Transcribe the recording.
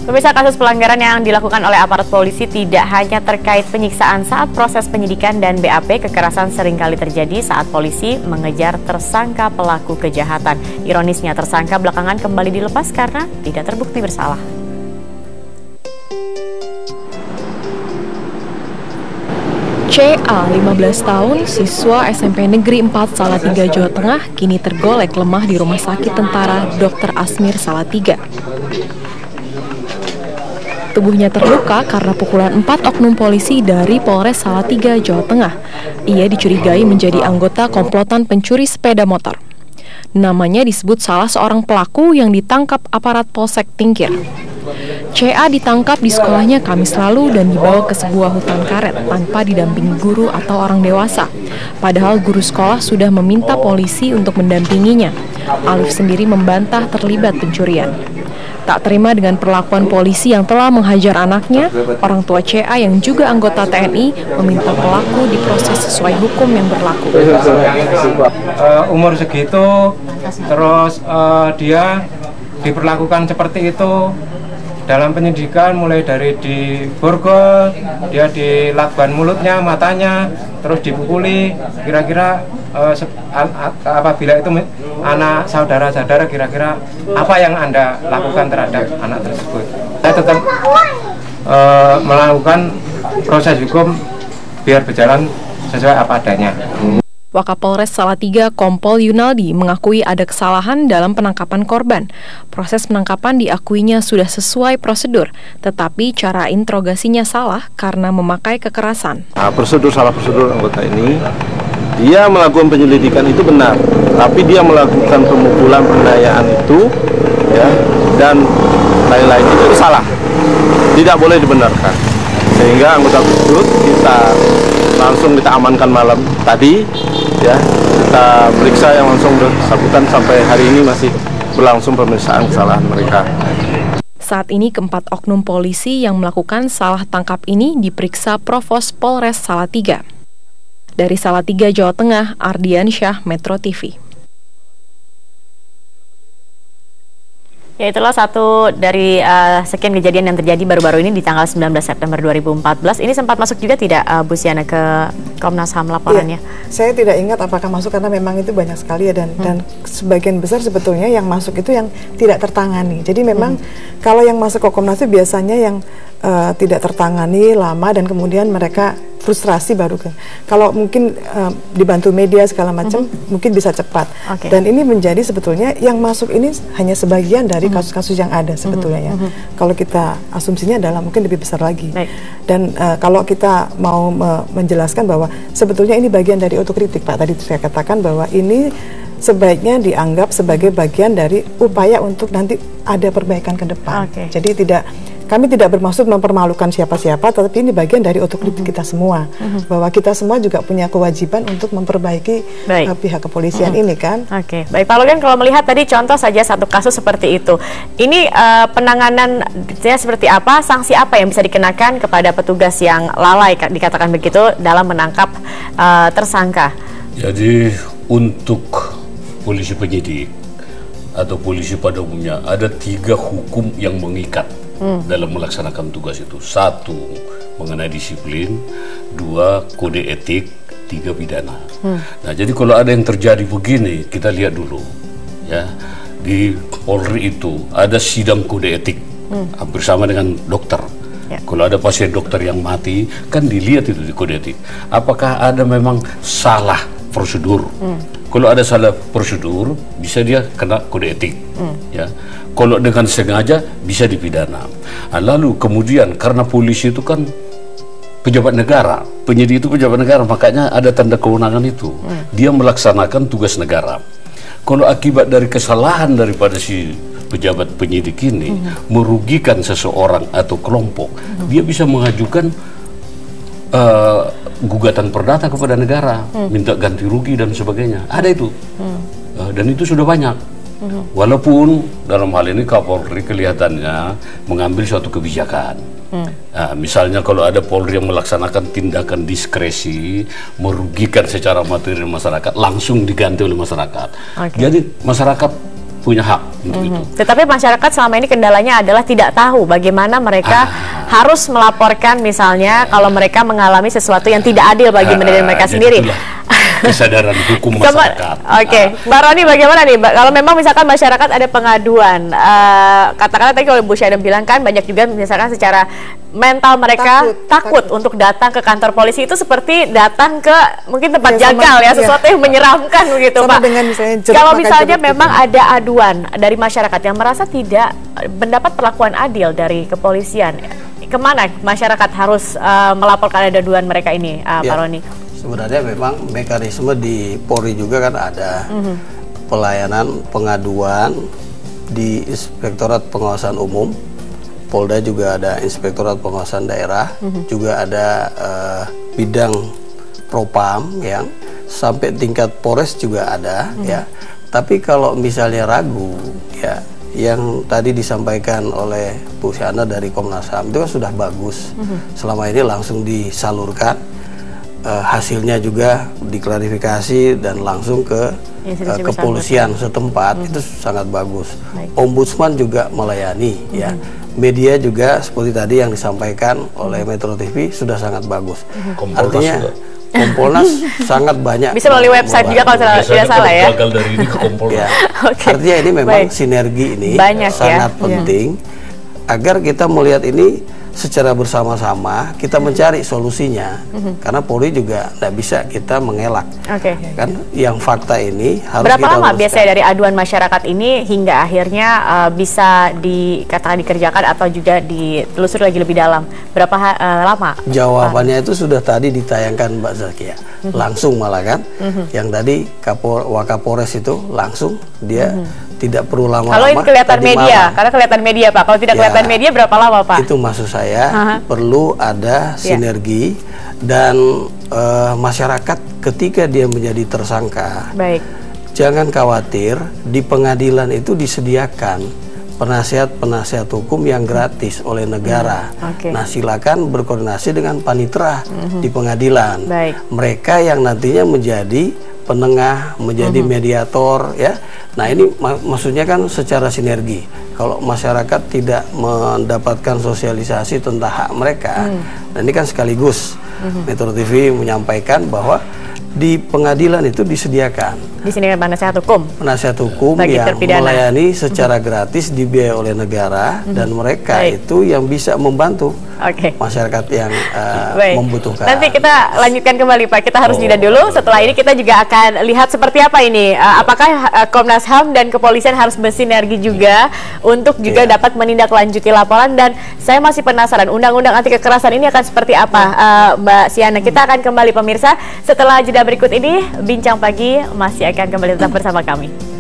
Pemirsa, kasus pelanggaran yang dilakukan oleh aparat polisi tidak hanya terkait penyiksaan saat proses penyidikan dan BAP, kekerasan seringkali terjadi saat polisi mengejar tersangka pelaku kejahatan. Ironisnya, tersangka belakangan kembali dilepas karena tidak terbukti bersalah. CA, 15 tahun, siswa SMP Negeri 4 Salatiga, Jawa Tengah, kini tergolek lemah di Rumah Sakit Tentara Dr. Asmir Salatiga. Tubuhnya terluka karena pukulan 4 oknum polisi dari Polres Salatiga, Jawa Tengah. Ia dicurigai menjadi anggota komplotan pencuri sepeda motor. Namanya disebut salah seorang pelaku yang ditangkap aparat Polsek Tingkir. CA ditangkap di sekolahnya Kamis lalu dan dibawa ke sebuah hutan karet tanpa didampingi guru atau orang dewasa. Padahal guru sekolah sudah meminta polisi untuk mendampinginya. Alif sendiri membantah terlibat pencurian. Tak terima dengan perlakuan polisi yang telah menghajar anaknya, orang tua CA yang juga anggota TNI meminta pelaku diproses sesuai hukum yang berlaku. Umur segitu, terus dia diperlakukan seperti itu dalam penyidikan, mulai dari di borgol, dia dilakban mulutnya, matanya, terus dipukuli. Kira-kira apabila itu anak saudara-saudara, kira-kira apa yang Anda lakukan terhadap anak tersebut? Saya tetap melakukan proses hukum biar berjalan sesuai apa adanya. Wakapolres Salatiga Kompol Yunaldi mengakui ada kesalahan dalam penangkapan korban. Proses penangkapan diakuinya sudah sesuai prosedur, tetapi cara interogasinya salah karena memakai kekerasan. Salah prosedur anggota ini, dia melakukan penyelidikan itu benar, tapi dia melakukan pemukulan, penganiayaan itu, ya, dan lain-lain itu salah, tidak boleh dibenarkan. Sehingga anggota tersebut kita amankan malam tadi, ya, kita periksa yang langsung bersangkutan sampai hari ini masih berlangsung pemeriksaan kesalahan mereka. Saat ini keempat oknum polisi yang melakukan salah tangkap ini diperiksa Provos Polres Salatiga. Dari Salatiga, Jawa Tengah, Ardiansyah, Metro TV. Ya, itulah satu dari sekian kejadian yang terjadi baru-baru ini di tanggal 19 September 2014. Ini sempat masuk juga tidak, Bu Siana, ke Komnas HAM laporannya? Ya, saya tidak ingat apakah masuk karena memang itu banyak sekali ya, dan sebagian besar sebetulnya yang masuk itu yang tidak tertangani. Jadi memang kalau yang masuk ke Komnas itu biasanya yang tidak tertangani lama dan kemudian mereka frustrasi baru ke. Kalau mungkin dibantu media segala macam mungkin bisa cepat. Dan ini menjadi sebetulnya yang masuk ini hanya sebagian dari kasus-kasus yang ada sebetulnya ya. Kalau kita asumsinya adalah mungkin lebih besar lagi. Dan kalau kita mau menjelaskan bahwa sebetulnya ini bagian dari otokritik, Pak. Tadi saya katakan bahwa ini sebaiknya dianggap sebagai bagian dari upaya untuk nanti ada perbaikan ke depan. Jadi kami tidak bermaksud mempermalukan siapa-siapa, tetapi ini bagian dari otokritik kita semua, bahwa kita semua juga punya kewajiban untuk memperbaiki pihak kepolisian ini kan. Baik Pak Logan, kalau melihat tadi contoh saja satu kasus seperti itu, ini penanganannya seperti apa, sanksi apa yang bisa dikenakan kepada petugas yang lalai, dikatakan begitu, dalam menangkap tersangka? Jadi untuk polisi penyidik atau polisi pada umumnya ada 3 hukum yang mengikat dalam melaksanakan tugas itu. 1, mengenai disiplin. 2, kode etik. 3, pidana. Nah, jadi kalau ada yang terjadi begini, kita lihat dulu ya, di Polri itu ada sidang kode etik hampir sama dengan dokter. Kalau ada pasien dokter yang mati, kan dilihat itu di kode etik. Apakah ada memang salah prosedur? Kalau ada salah prosedur, bisa dia kena kode etik. Ya. Kalau dengan sengaja, bisa dipidana. Nah, lalu kemudian, karena polisi itu kan pejabat negara, penyidik itu pejabat negara, makanya ada tanda kewenangan itu. Dia melaksanakan tugas negara. Kalau akibat dari kesalahan daripada si pejabat penyidik ini merugikan seseorang atau kelompok, dia bisa mengajukan gugatan perdata kepada negara, minta ganti rugi dan sebagainya. Ada itu, dan itu sudah banyak. Walaupun dalam hal ini Kapolri kelihatannya mengambil suatu kebijakan. Nah, misalnya kalau ada Polri yang melaksanakan tindakan diskresi merugikan secara materi masyarakat, langsung diganti oleh masyarakat. Jadi masyarakat punya hak untuk itu. Tetapi masyarakat selama ini kendalanya adalah tidak tahu bagaimana mereka harus melaporkan misalnya kalau mereka mengalami sesuatu yang tidak adil bagi diri mereka sendiri. Kesadaran hukum masyarakat. Oke, Mbak Roni bagaimana nih, Mbak? Kalau memang misalkan masyarakat ada pengaduan, katakanlah tadi kalau Bu Syadam bilang kan banyak juga misalkan secara mental mereka takut untuk datang ke kantor polisi, itu seperti datang ke mungkin tempat jagal ya, sesuatu yang menyeramkan begitu, Pak. Kalau misalnya memang ada aduan dari masyarakat yang merasa tidak mendapat perlakuan adil dari kepolisian, kemana masyarakat harus melaporkan aduan mereka ini, Pak Roni? Sebenarnya memang mekanisme di Polri juga kan ada pelayanan pengaduan di Inspektorat Pengawasan Umum, Polda juga ada Inspektorat Pengawasan Daerah, juga ada bidang Propam yang sampai tingkat Polres juga ada ya. Tapi kalau misalnya ragu ya, yang tadi disampaikan oleh Bu Syana dari Komnas HAM itu kan sudah bagus. Selama ini langsung disalurkan. Hasilnya juga diklarifikasi dan langsung ke kepolisian setempat, itu sangat bagus. Ombudsman juga melayani ya. Media juga seperti tadi yang disampaikan oleh Metro TV sudah sangat bagus. Artinya Kompolnas sangat banyak. Bisa melalui website juga kalau tidak salah ya. Dari ini ke Kompolnas. Artinya ini memang sinergi ini sangat penting agar kita melihat ini secara bersama-sama kita mencari solusinya, karena Polri juga tidak bisa kita mengelak. Kan yang fakta ini harus berapa lama biasanya dari aduan masyarakat ini hingga akhirnya bisa dikatakan dikerjakan atau juga ditelusuri lagi lebih dalam? Berapa lama? Jawabannya itu sudah tadi ditayangkan Mbak Zakia, langsung malah kan. Yang tadi Wakapolres itu langsung dia tidak perlu lama-lama. Kalau ini kelihatan media, karena kelihatan media Pak. Kalau tidak kelihatan media berapa lama Pak? Itu maksud saya perlu ada sinergi dan masyarakat ketika dia menjadi tersangka. Jangan khawatir, di pengadilan itu disediakan penasihat hukum yang gratis oleh negara. Nah, silakan berkoordinasi dengan panitera di pengadilan. Mereka yang nantinya menjadi penengah, menjadi mediator ya. Nah, ini maksudnya kan secara sinergi. Kalau masyarakat tidak mendapatkan sosialisasi tentang hak mereka, nah ini kan sekaligus Metro TV menyampaikan bahwa di pengadilan itu disediakan penasihat hukum yang melayani secara gratis, dibiayai oleh negara, dan mereka itu yang bisa membantu masyarakat yang membutuhkan. Nanti kita lanjutkan kembali Pak, kita harus jeda dulu. Setelah ini kita juga akan lihat seperti apa ini, apakah Komnas HAM dan kepolisian harus bersinergi juga untuk juga dapat menindaklanjuti laporan. Dan saya masih penasaran undang-undang anti kekerasan ini akan seperti apa, Mbak Siana. Kita akan kembali pemirsa setelah jeda berikut ini. Bincang Pagi masih akan kembali tetap bersama kami.